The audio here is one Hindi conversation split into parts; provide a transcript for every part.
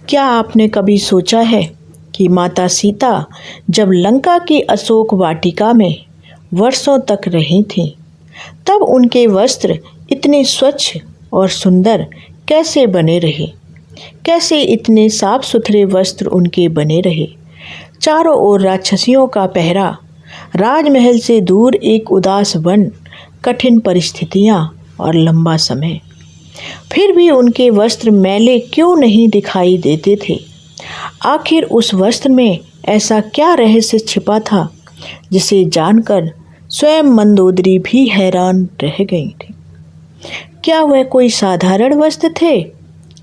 क्या आपने कभी सोचा है कि माता सीता जब लंका की अशोक वाटिका में वर्षों तक रही थीं, तब उनके वस्त्र इतने स्वच्छ और सुंदर कैसे बने रहे? कैसे इतने साफ सुथरे वस्त्र उनके बने रहे? चारों ओर राक्षसियों का पहरा, राजमहल से दूर एक उदास वन, कठिन परिस्थितियाँ और लंबा समय। फिर भी उनके वस्त्र मैले क्यों नहीं दिखाई देते थे? आखिर उस वस्त्र में ऐसा क्या रहस्य छिपा था जिसे जानकर स्वयं मंदोदरी भी हैरान रह गई थी। क्या वह कोई साधारण वस्त्र थे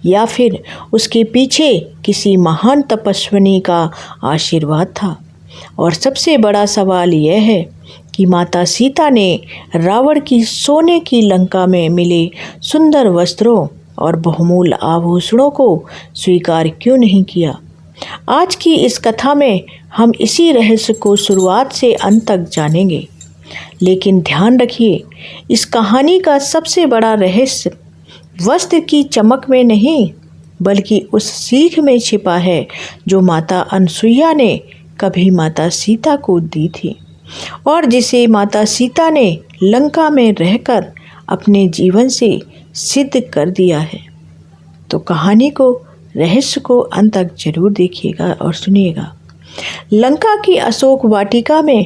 या फिर उसके पीछे किसी महान तपस्विनी का आशीर्वाद था? और सबसे बड़ा सवाल यह है कि माता सीता ने रावण की सोने की लंका में मिले सुंदर वस्त्रों और बहुमूल्य आभूषणों को स्वीकार क्यों नहीं किया? आज की इस कथा में हम इसी रहस्य को शुरुआत से अंत तक जानेंगे। लेकिन ध्यान रखिए, इस कहानी का सबसे बड़ा रहस्य वस्त्र की चमक में नहीं, बल्कि उस सीख में छिपा है जो माता अनसुईया ने कभी माता सीता को दी थी और जिसे माता सीता ने लंका में रहकर अपने जीवन से सिद्ध कर दिया है। तो कहानी को, रहस्य को अंत तक जरूर देखिएगा और सुनिएगा। लंका की अशोक वाटिका में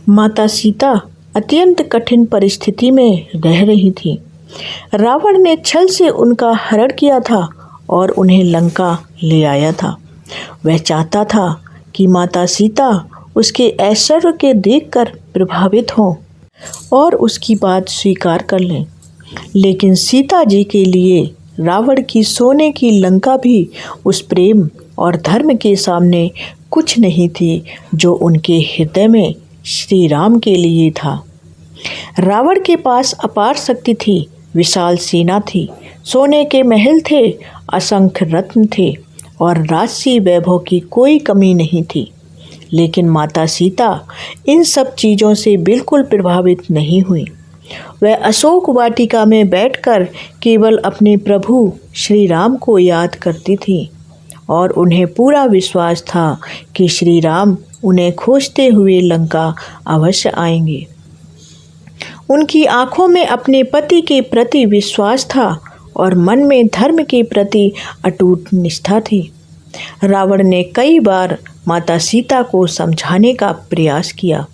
माता सीता अत्यंत कठिन परिस्थिति में रह रही थी। रावण ने छल से उनका हरण किया था और उन्हें लंका ले आया था। वह चाहता था कि माता सीता उसके ऐश्वर्य के देखकर प्रभावित हों और उसकी बात स्वीकार कर लें। लेकिन सीता जी के लिए रावण की सोने की लंका भी उस प्रेम और धर्म के सामने कुछ नहीं थी जो उनके हृदय में श्री राम के लिए था। रावण के पास अपार शक्ति थी, विशाल सेना थी, सोने के महल थे, असंख्य रत्न थे और राजसी वैभव की कोई कमी नहीं थी। लेकिन माता सीता इन सब चीज़ों से बिल्कुल प्रभावित नहीं हुई। वह अशोक वाटिका में बैठकर केवल अपने प्रभु श्री राम को याद करती थी और उन्हें पूरा विश्वास था कि श्री राम उन्हें खोजते हुए लंका अवश्य आएंगे। उनकी आंखों में अपने पति के प्रति विश्वास था और मन में धर्म के प्रति अटूट निष्ठा थी। रावण ने कई बार माता सीता को समझाने का प्रयास किया।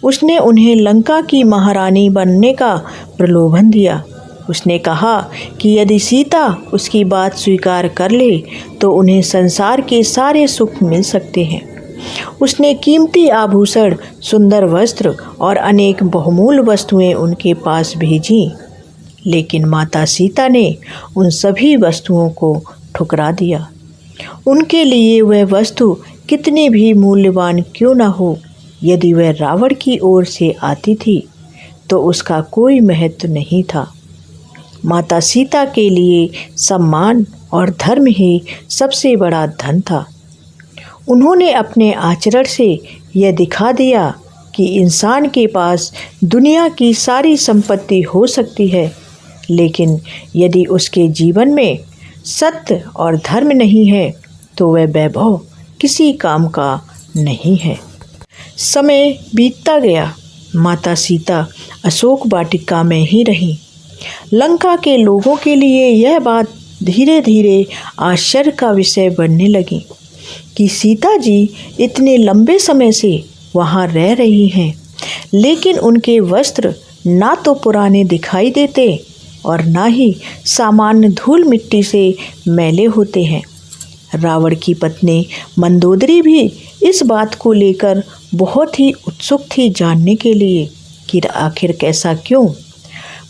उसने उन्हें लंका की महारानी बनने का प्रलोभन दिया। उसने कहा कि यदि सीता उसकी बात स्वीकार कर ले तो उन्हें संसार के सारे सुख मिल सकते हैं। उसने कीमती आभूषण, सुंदर वस्त्र और अनेक बहुमूल्य वस्तुएं उनके पास भेजीं। लेकिन माता सीता ने उन सभी वस्तुओं को ठुकरा दिया। उनके लिए वह वस्तु कितनी भी मूल्यवान क्यों न हो, यदि वह रावण की ओर से आती थी तो उसका कोई महत्व नहीं था। माता सीता के लिए सम्मान और धर्म ही सबसे बड़ा धन था। उन्होंने अपने आचरण से यह दिखा दिया कि इंसान के पास दुनिया की सारी संपत्ति हो सकती है, लेकिन यदि उसके जीवन में सत्य और धर्म नहीं है तो वह वैभव किसी काम का नहीं है। समय बीतता गया। माता सीता अशोक वाटिका में ही रही। लंका के लोगों के लिए यह बात धीरे धीरे आश्चर्य का विषय बनने लगी कि सीता जी इतने लंबे समय से वहाँ रह रही हैं, लेकिन उनके वस्त्र ना तो पुराने दिखाई देते और ना ही सामान्य धूल मिट्टी से मैले होते हैं। रावण की पत्नी मंदोदरी भी इस बात को लेकर बहुत ही उत्सुक थी जानने के लिए कि आखिर कैसा क्यों।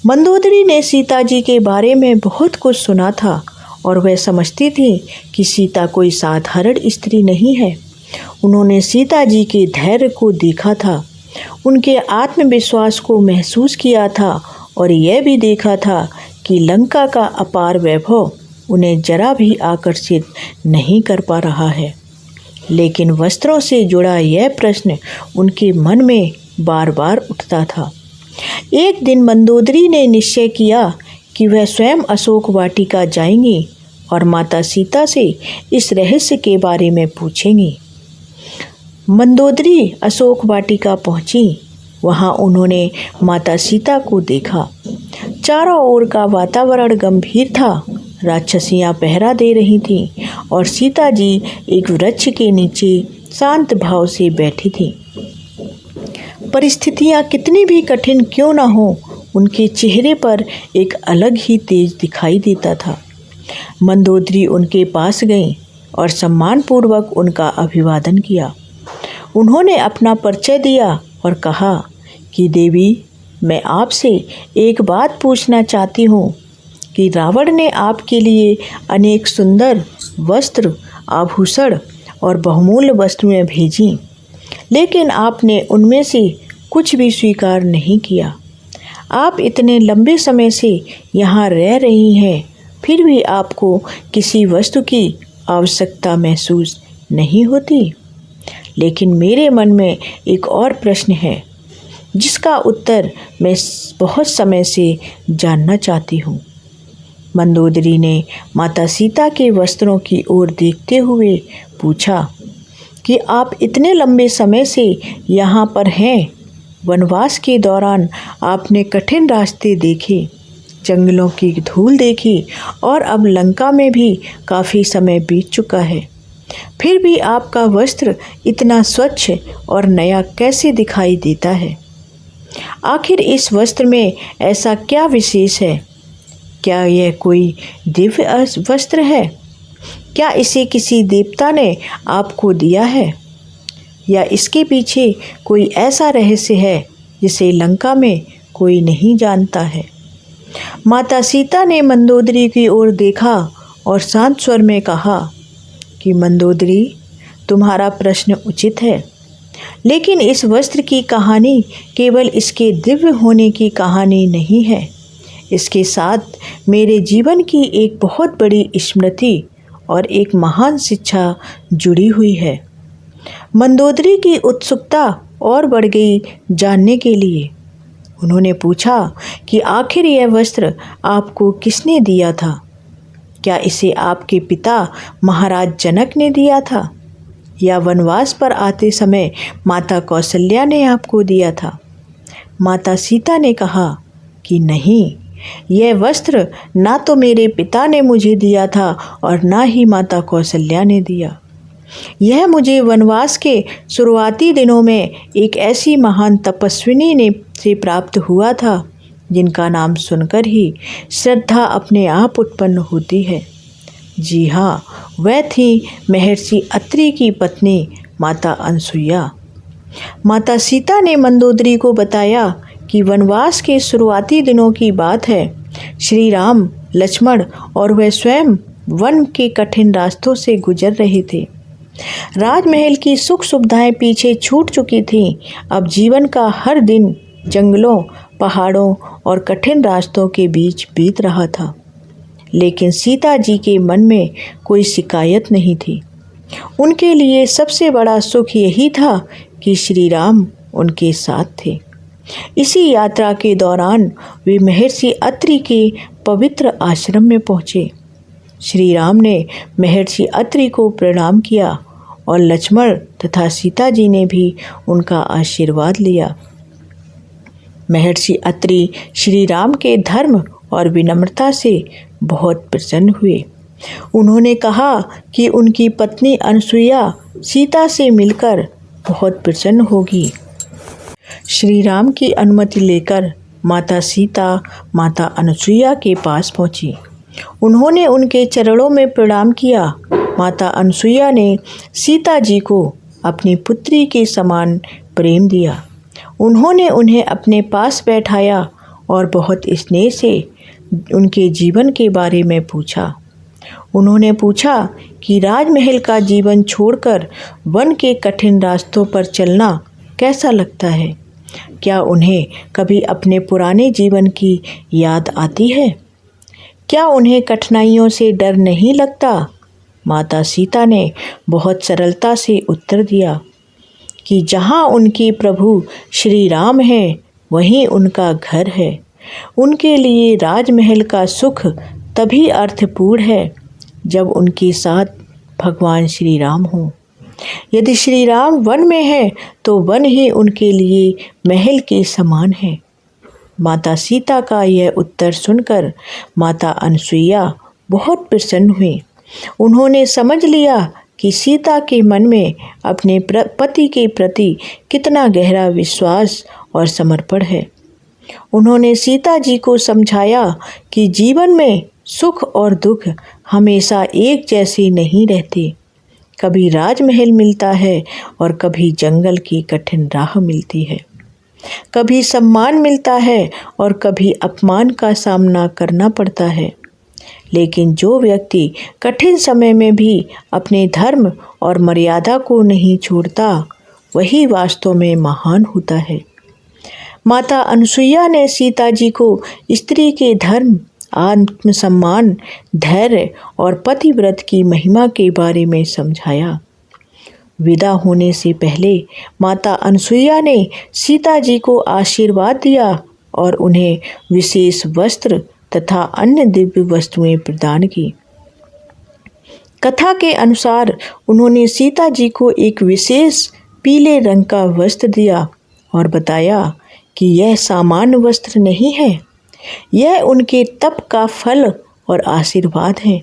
मंदोदरी ने सीता जी के बारे में बहुत कुछ सुना था और वह समझती थी कि सीता कोई साधारण स्त्री नहीं है। उन्होंने सीता जी के धैर्य को देखा था, उनके आत्मविश्वास को महसूस किया था और यह भी देखा था कि लंका का अपार वैभव उन्हें जरा भी आकर्षित नहीं कर पा रहा है। लेकिन वस्त्रों से जुड़ा यह प्रश्न उनके मन में बार बार उठता था। एक दिन मंदोदरी ने निश्चय किया कि वह स्वयं अशोक वाटिका जाएंगी और माता सीता से इस रहस्य के बारे में पूछेंगी। मंदोदरी अशोक वाटिका पहुंची। वहां उन्होंने माता सीता को देखा। चारों ओर का वातावरण गंभीर था। राक्षसियां पहरा दे रही थीं और सीता जी एक वृक्ष के नीचे शांत भाव से बैठी थीं। परिस्थितियां कितनी भी कठिन क्यों न हो, उनके चेहरे पर एक अलग ही तेज दिखाई देता था। मंदोदरी उनके पास गईं और सम्मानपूर्वक उनका अभिवादन किया। उन्होंने अपना परिचय दिया और कहा कि देवी, मैं आपसे एक बात पूछना चाहती हूँ कि रावण ने आपके लिए अनेक सुंदर वस्त्र, आभूषण और बहुमूल्य वस्तुएं भेजी, लेकिन आपने उनमें से कुछ भी स्वीकार नहीं किया। आप इतने लंबे समय से यहाँ रह रही हैं, फिर भी आपको किसी वस्तु की आवश्यकता महसूस नहीं होती। लेकिन मेरे मन में एक और प्रश्न है, जिसका उत्तर मैं बहुत समय से जानना चाहती हूँ। मंदोदरी ने माता सीता के वस्त्रों की ओर देखते हुए पूछा कि आप इतने लंबे समय से यहाँ पर हैं। वनवास के दौरान आपने कठिन रास्ते देखे, जंगलों की धूल देखी और अब लंका में भी काफ़ी समय बीत चुका है। फिर भी आपका वस्त्र इतना स्वच्छ और नया कैसे दिखाई देता है? आखिर इस वस्त्र में ऐसा क्या विशेष है? क्या यह कोई दिव्य वस्त्र है? क्या इसे किसी देवता ने आपको दिया है, या इसके पीछे कोई ऐसा रहस्य है जिसे लंका में कोई नहीं जानता है? माता सीता ने मंदोदरी की ओर देखा और शांत स्वर में कहा कि मंदोदरी, तुम्हारा प्रश्न उचित है, लेकिन इस वस्त्र की कहानी केवल इसके दिव्य होने की कहानी नहीं है। इसके साथ मेरे जीवन की एक बहुत बड़ी स्मृति और एक महान शिक्षा जुड़ी हुई है। मंदोदरी की उत्सुकता और बढ़ गई जानने के लिए। उन्होंने पूछा कि आखिर यह वस्त्र आपको किसने दिया था? क्या इसे आपके पिता महाराज जनक ने दिया था, या वनवास पर आते समय माता कौशल्या ने आपको दिया था? माता सीता ने कहा कि नहीं, यह वस्त्र ना तो मेरे पिता ने मुझे दिया था और ना ही माता कौशल्या ने दिया। यह मुझे वनवास के शुरुआती दिनों में एक ऐसी महान तपस्विनी ने से प्राप्त हुआ था, जिनका नाम सुनकर ही श्रद्धा अपने आप उत्पन्न होती है। जी हाँ, वह थी महर्षि अत्रि की पत्नी माता अनसुईया। माता सीता ने मंदोदरी को बताया कि वनवास के शुरुआती दिनों की बात है। श्री राम, लक्ष्मण और वह स्वयं वन के कठिन रास्तों से गुजर रहे थे। राजमहल की सुख सुविधाएं पीछे छूट चुकी थीं। अब जीवन का हर दिन जंगलों, पहाड़ों और कठिन रास्तों के बीच बीत रहा था। लेकिन सीता जी के मन में कोई शिकायत नहीं थी। उनके लिए सबसे बड़ा सुख यही था कि श्री राम उनके साथ थे। इसी यात्रा के दौरान वे महर्षि अत्रि के पवित्र आश्रम में पहुँचे। श्री राम ने महर्षि अत्रि को प्रणाम किया और लक्ष्मण तथा सीता जी ने भी उनका आशीर्वाद लिया। महर्षि अत्रि श्री राम के धर्म और विनम्रता से बहुत प्रसन्न हुए। उन्होंने कहा कि उनकी पत्नी अनसुईया सीता से मिलकर बहुत प्रसन्न होगी। श्री राम की अनुमति लेकर माता सीता माता अनसुईया के पास पहुंची। उन्होंने उनके चरणों में प्रणाम किया। माता अनसुईया ने सीता जी को अपनी पुत्री के समान प्रेम दिया। उन्होंने उन्हें अपने पास बैठाया और बहुत स्नेह से उनके जीवन के बारे में पूछा। उन्होंने पूछा कि राजमहल का जीवन छोड़कर वन के कठिन रास्तों पर चलना कैसा लगता है? क्या उन्हें कभी अपने पुराने जीवन की याद आती है? क्या उन्हें कठिनाइयों से डर नहीं लगता? माता सीता ने बहुत सरलता से उत्तर दिया कि जहाँ उनके प्रभु श्री राम हैं, वहीं उनका घर है। उनके लिए राजमहल का सुख तभी अर्थपूर्ण है जब उनके साथ भगवान श्री राम हों। यदि श्री राम वन में है तो वन ही उनके लिए महल के समान है। माता सीता का यह उत्तर सुनकर माता अनसुईया बहुत प्रसन्न हुई। उन्होंने समझ लिया कि सीता के मन में अपने पति के प्रति कितना गहरा विश्वास और समर्पण है। उन्होंने सीता जी को समझाया कि जीवन में सुख और दुख हमेशा एक जैसे नहीं रहते। कभी राजमहल मिलता है और कभी जंगल की कठिन राह मिलती है। कभी सम्मान मिलता है और कभी अपमान का सामना करना पड़ता है। लेकिन जो व्यक्ति कठिन समय में भी अपने धर्म और मर्यादा को नहीं छोड़ता, वही वास्तव में महान होता है। माता अनसुईया ने सीता जी को स्त्री के धर्म, आत्मसम्मान, धैर्य और पतिव्रत की महिमा के बारे में समझाया। विदा होने से पहले माता अनसुईया ने सीता जी को आशीर्वाद दिया और उन्हें विशेष वस्त्र तथा अन्य दिव्य वस्तुएं प्रदान की। कथा के अनुसार उन्होंने सीता जी को एक विशेष पीले रंग का वस्त्र दिया और बताया कि यह सामान्य वस्त्र नहीं है, यह उनके तप का फल और आशीर्वाद है।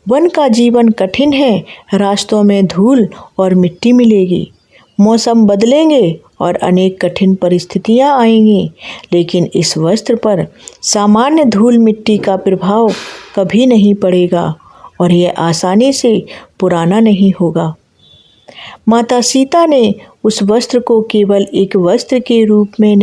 वन का जीवन कठिन है, रास्तों में धूल और मिट्टी मिलेगी, मौसम बदलेंगे और अनेक कठिन परिस्थितियां आएंगी, लेकिन इस वस्त्र पर सामान्य धूल मिट्टी का प्रभाव कभी नहीं पड़ेगा और यह आसानी से पुराना नहीं होगा। माता सीता ने उस वस्त्र को केवल एक वस्त्र के रूप में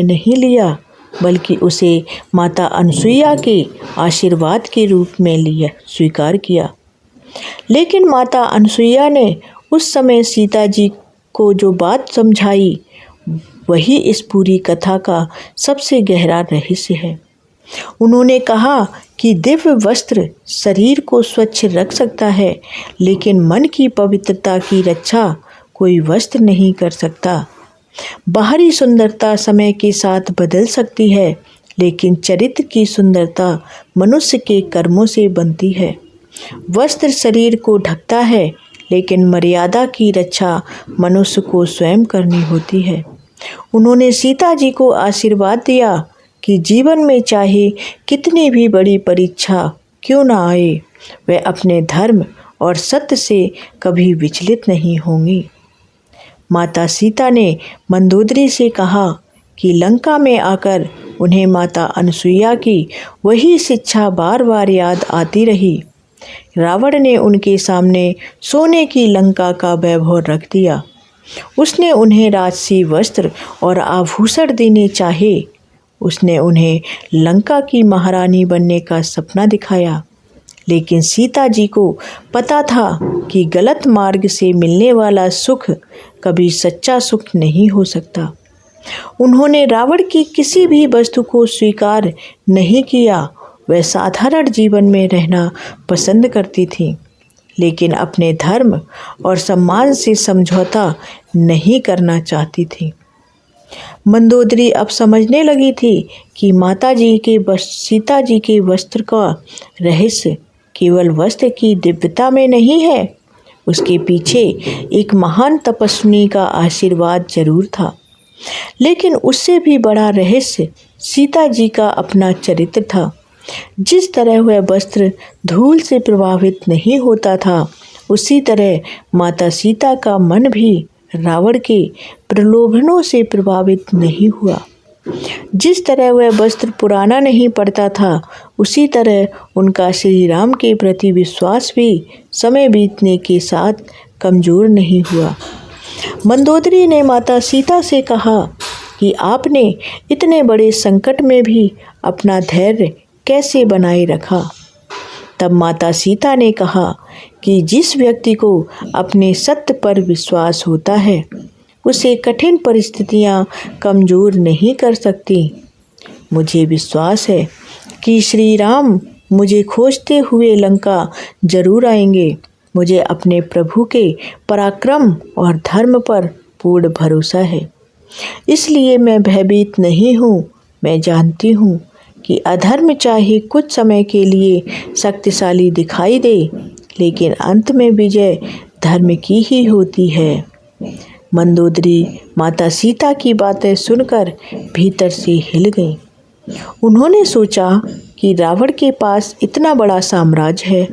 नहीं लिया, बल्कि उसे माता अनसुईया के आशीर्वाद के रूप में स्वीकार किया। लेकिन माता अनसुईया ने उस समय सीता जी को जो बात समझाई, वही इस पूरी कथा का सबसे गहरा रहस्य है। उन्होंने कहा कि दिव्य वस्त्र शरीर को स्वच्छ रख सकता है, लेकिन मन की पवित्रता की रक्षा कोई वस्त्र नहीं कर सकता। बाहरी सुंदरता समय के साथ बदल सकती है, लेकिन चरित्र की सुंदरता मनुष्य के कर्मों से बनती है। वस्त्र शरीर को ढकता है, लेकिन मर्यादा की रक्षा मनुष्य को स्वयं करनी होती है। उन्होंने सीता जी को आशीर्वाद दिया कि जीवन में चाहे कितनी भी बड़ी परीक्षा क्यों न आए, वे अपने धर्म और सत्य से कभी विचलित नहीं होंगी। माता सीता ने मंदोदरी से कहा कि लंका में आकर उन्हें माता अनसुईया की वही शिक्षा बार बार याद आती रही। रावण ने उनके सामने सोने की लंका का वैभव रख दिया। उसने उन्हें राजसी वस्त्र और आभूषण देने चाहे। उसने उन्हें लंका की महारानी बनने का सपना दिखाया, लेकिन सीता जी को पता था कि गलत मार्ग से मिलने वाला सुख कभी सच्चा सुख नहीं हो सकता। उन्होंने रावण की किसी भी वस्तु को स्वीकार नहीं किया। वह साधारण जीवन में रहना पसंद करती थी, लेकिन अपने धर्म और सम्मान से समझौता नहीं करना चाहती थी। मंदोदरी अब समझने लगी थी कि सीता जी के वस्त्र का रहस्य केवल वस्त्र की दिव्यता में नहीं है, उसके पीछे एक महान तपस्विनी का आशीर्वाद जरूर था। लेकिन उससे भी बड़ा रहस्य सीता जी का अपना चरित्र था। जिस तरह वह वस्त्र धूल से प्रभावित नहीं होता था, उसी तरह माता सीता का मन भी रावण के प्रलोभनों से प्रभावित नहीं हुआ। जिस तरह वह वस्त्र पुराना नहीं पड़ता था, उसी तरह उनका श्री राम के प्रति विश्वास भी समय बीतने के साथ कमजोर नहीं हुआ। मंदोदरी ने माता सीता से कहा कि आपने इतने बड़े संकट में भी अपना धैर्य कैसे बनाए रखा। तब माता सीता ने कहा कि जिस व्यक्ति को अपने सत्य पर विश्वास होता है, उसे कठिन परिस्थितियां कमजोर नहीं कर सकती। मुझे विश्वास है कि श्री राम मुझे खोजते हुए लंका जरूर आएंगे। मुझे अपने प्रभु के पराक्रम और धर्म पर पूर्ण भरोसा है, इसलिए मैं भयभीत नहीं हूँ। मैं जानती हूँ कि अधर्म चाहे कुछ समय के लिए शक्तिशाली दिखाई दे, लेकिन अंत में विजय धर्म की ही होती है। मंदोदरी माता सीता की बातें सुनकर भीतर से हिल गई। उन्होंने सोचा कि रावण के पास इतना बड़ा साम्राज्य है,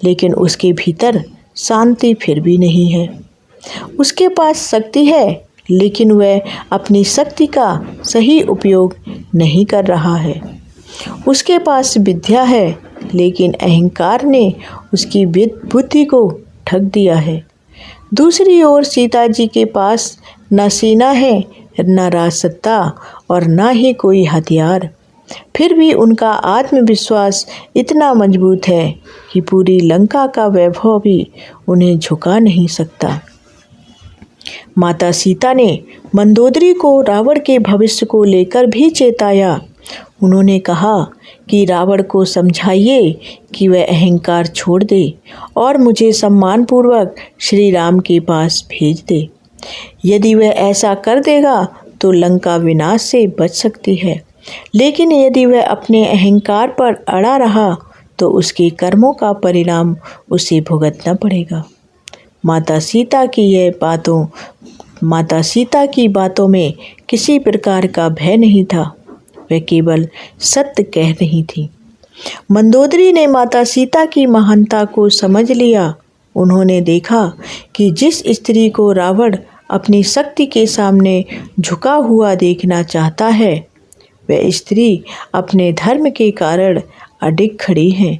लेकिन उसके भीतर शांति फिर भी नहीं है। उसके पास शक्ति है, लेकिन वह अपनी शक्ति का सही उपयोग नहीं कर रहा है। उसके पास विद्या है, लेकिन अहंकार ने उसकी बुद्धि को ठग दिया है। दूसरी ओर सीता जी के पास न सेना है, न राजसत्ता और न ही कोई हथियार। फिर भी उनका आत्मविश्वास इतना मजबूत है कि पूरी लंका का वैभव भी उन्हें झुका नहीं सकता। माता सीता ने मंदोदरी को रावण के भविष्य को लेकर भी चेताया। उन्होंने कहा कि रावण को समझाइए कि वह अहंकार छोड़ दे और मुझे सम्मानपूर्वक श्री राम के पास भेज दे। यदि वह ऐसा कर देगा तो लंका विनाश से बच सकती है, लेकिन यदि वह अपने अहंकार पर अड़ा रहा तो उसके कर्मों का परिणाम उसे भुगतना पड़ेगा। माता सीता की बातों में किसी प्रकार का भय नहीं था, वह केवल सत्य कह रही थी। मंदोदरी ने माता सीता की महानता को समझ लिया। उन्होंने देखा कि जिस स्त्री को रावण अपनी शक्ति के सामने झुका हुआ देखना चाहता है, वह स्त्री अपने धर्म के कारण अडिग खड़ी है।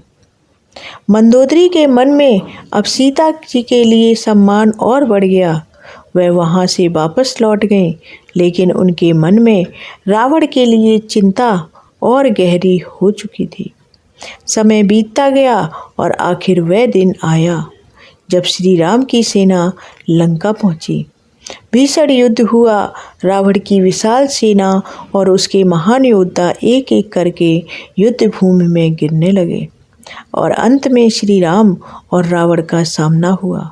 मंदोदरी के मन में अब सीता जी के लिए सम्मान और बढ़ गया। वह वहाँ से वापस लौट गए, लेकिन उनके मन में रावण के लिए चिंता और गहरी हो चुकी थी। समय बीतता गया और आखिर वह दिन आया जब श्री राम की सेना लंका पहुंची। भीषण युद्ध हुआ। रावण की विशाल सेना और उसके महान योद्धा एक एक करके युद्ध भूमि में गिरने लगे और अंत में श्री राम और रावण का सामना हुआ।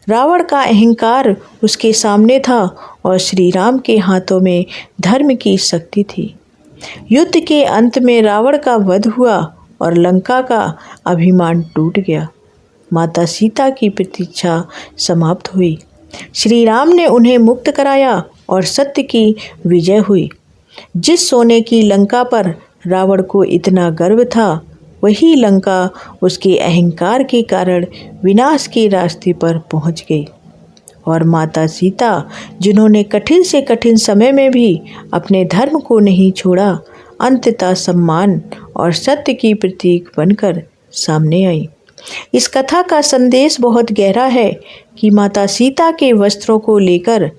रावण का अहंकार उसके सामने था और श्री राम के हाथों में धर्म की शक्ति थी। युद्ध के अंत में रावण का वध हुआ और लंका का अभिमान टूट गया। माता सीता की प्रतीक्षा समाप्त हुई। श्री राम ने उन्हें मुक्त कराया और सत्य की विजय हुई। जिस सोने की लंका पर रावण को इतना गर्व था, वही लंका उसके अहंकार के कारण विनाश के रास्ते पर पहुंच गई। और माता सीता, जिन्होंने कठिन से कठिन समय में भी अपने धर्म को नहीं छोड़ा, अंततः सम्मान और सत्य की प्रतीक बनकर सामने आई। इस कथा का संदेश बहुत गहरा है कि माता सीता के वस्त्रों को लेकर,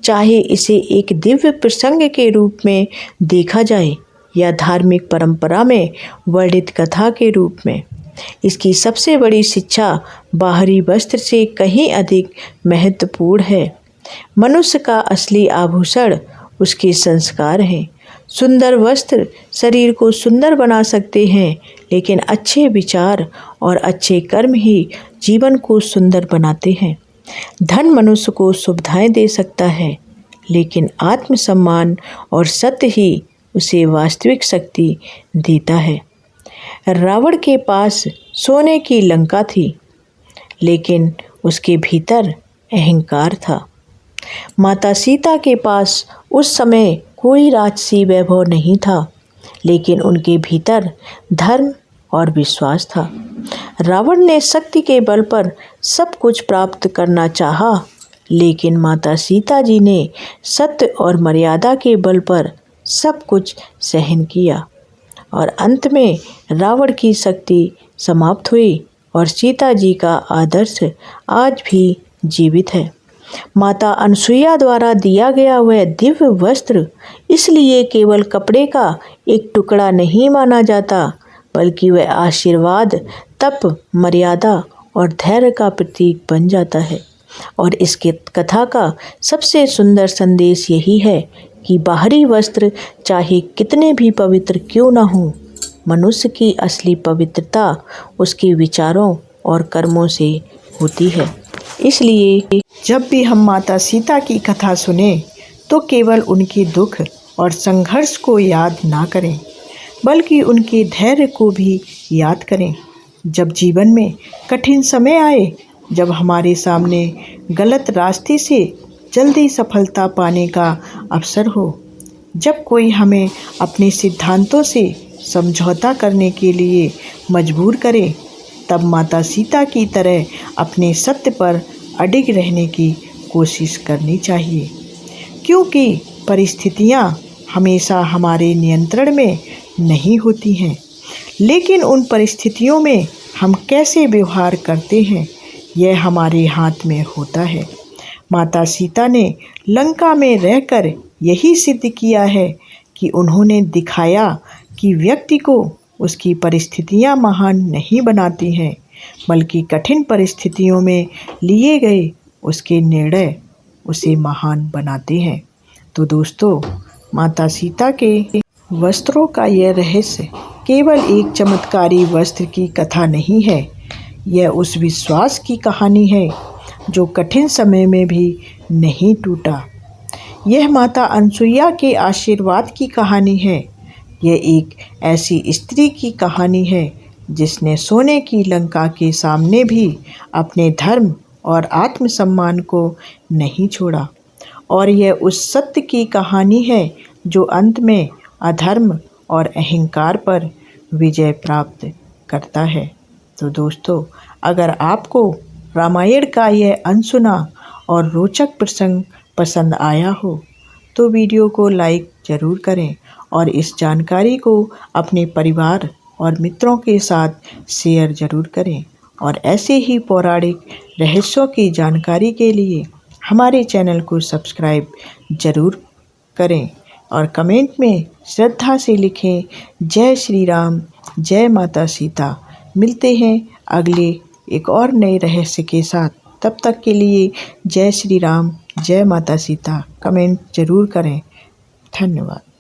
चाहे इसे एक दिव्य प्रसंग के रूप में देखा जाए या धार्मिक परंपरा में वर्णित कथा के रूप में, इसकी सबसे बड़ी शिक्षा बाहरी वस्त्र से कहीं अधिक महत्वपूर्ण है। मनुष्य का असली आभूषण उसके संस्कार हैं। सुंदर वस्त्र शरीर को सुंदर बना सकते हैं, लेकिन अच्छे विचार और अच्छे कर्म ही जीवन को सुंदर बनाते हैं। धन मनुष्य को सुविधाएं दे सकता है, लेकिन आत्मसम्मान और सत्य ही उसे वास्तविक शक्ति देता है। रावण के पास सोने की लंका थी, लेकिन उसके भीतर अहंकार था। माता सीता के पास उस समय कोई राजसी वैभव नहीं था, लेकिन उनके भीतर धर्म और विश्वास था। रावण ने शक्ति के बल पर सब कुछ प्राप्त करना चाहा, लेकिन माता सीता जी ने सत्य और मर्यादा के बल पर सब कुछ सहन किया और अंत में रावण की शक्ति समाप्त हुई और सीता जी का आदर्श आज भी जीवित है। माता अनसुईया द्वारा दिया गया वह दिव्य वस्त्र इसलिए केवल कपड़े का एक टुकड़ा नहीं माना जाता, बल्कि वह आशीर्वाद, तप, मर्यादा और धैर्य का प्रतीक बन जाता है। और इसके कथा का सबसे सुंदर संदेश यही है कि बाहरी वस्त्र चाहे कितने भी पवित्र क्यों न हो, मनुष्य की असली पवित्रता उसके विचारों और कर्मों से होती है। इसलिए जब भी हम माता सीता की कथा सुने तो केवल उनके दुख और संघर्ष को याद ना करें, बल्कि उनके धैर्य को भी याद करें। जब जीवन में कठिन समय आए, जब हमारे सामने गलत रास्ते से जल्दी सफलता पाने का अवसर हो, जब कोई हमें अपने सिद्धांतों से समझौता करने के लिए मजबूर करे, तब माता सीता की तरह अपने सत्य पर अडिग रहने की कोशिश करनी चाहिए। क्योंकि परिस्थितियाँ हमेशा हमारे नियंत्रण में नहीं होती हैं, लेकिन उन परिस्थितियों में हम कैसे व्यवहार करते हैं, यह हमारे हाथ में होता है। माता सीता ने लंका में रहकर यही सिद्ध किया है कि उन्होंने दिखाया कि व्यक्ति को उसकी परिस्थितियां महान नहीं बनाती हैं, बल्कि कठिन परिस्थितियों में लिए गए उसके निर्णय उसे महान बनाते हैं। तो दोस्तों, माता सीता के वस्त्रों का यह रहस्य केवल एक चमत्कारी वस्त्र की कथा नहीं है, यह उस विश्वास की कहानी है जो कठिन समय में भी नहीं टूटा। यह माता अनसुईया के आशीर्वाद की कहानी है। यह एक ऐसी स्त्री की कहानी है जिसने सोने की लंका के सामने भी अपने धर्म और आत्मसम्मान को नहीं छोड़ा। और यह उस सत्य की कहानी है जो अंत में अधर्म और अहंकार पर विजय प्राप्त करता है। तो दोस्तों, अगर आपको रामायण का यह अनसुना और रोचक प्रसंग पसंद आया हो तो वीडियो को लाइक ज़रूर करें और इस जानकारी को अपने परिवार और मित्रों के साथ शेयर ज़रूर करें। और ऐसे ही पौराणिक रहस्यों की जानकारी के लिए हमारे चैनल को सब्सक्राइब ज़रूर करें और कमेंट में श्रद्धा से लिखें, जय श्री राम, जय माता सीता। मिलते हैं अगले एक और नए रहस्य के साथ। तब तक के लिए जय श्री राम, जय माता सीता कमेंट ज़रूर करें। धन्यवाद।